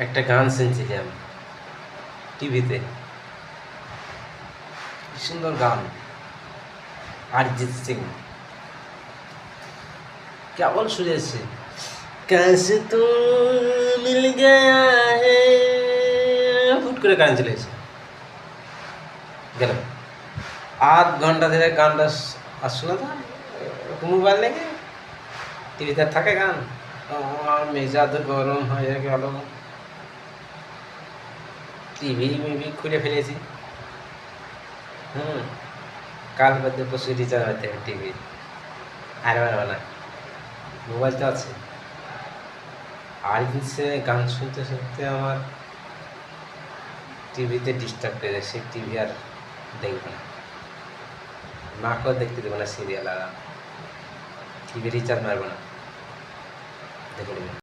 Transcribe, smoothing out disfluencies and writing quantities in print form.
একটা গান শুনছিলাম টিভিতে, কি সুন্দর গান, অরিজিৎ সিং কেবল শুনেছি, कैसे तू मिल गया है, হুট করে গান চলে এসে গেল। আধ ঘন্টা ধরে গানটা আর শোনা যায় মোবাইল লেগে, টিভিতে থাকে গান, আমার মেজাজ গরম হয়ে গেল, টিভি মিভি খুলে ফেলেছি। কাল বাদে পরশু রিচার্জ হতে হবে টিভি, আর পারবে না, মোবাইল তো আছে। আর সে গান শুনতে শুনতে আমার টিভিতে ডিস্টার্ব করে দেয়, সেই টিভি আর দেখবে না, মাকেও দেখতে দেবে না সিরিয়াল, আর টিভি রিচার্জ মারবে না, দেখে নেবে।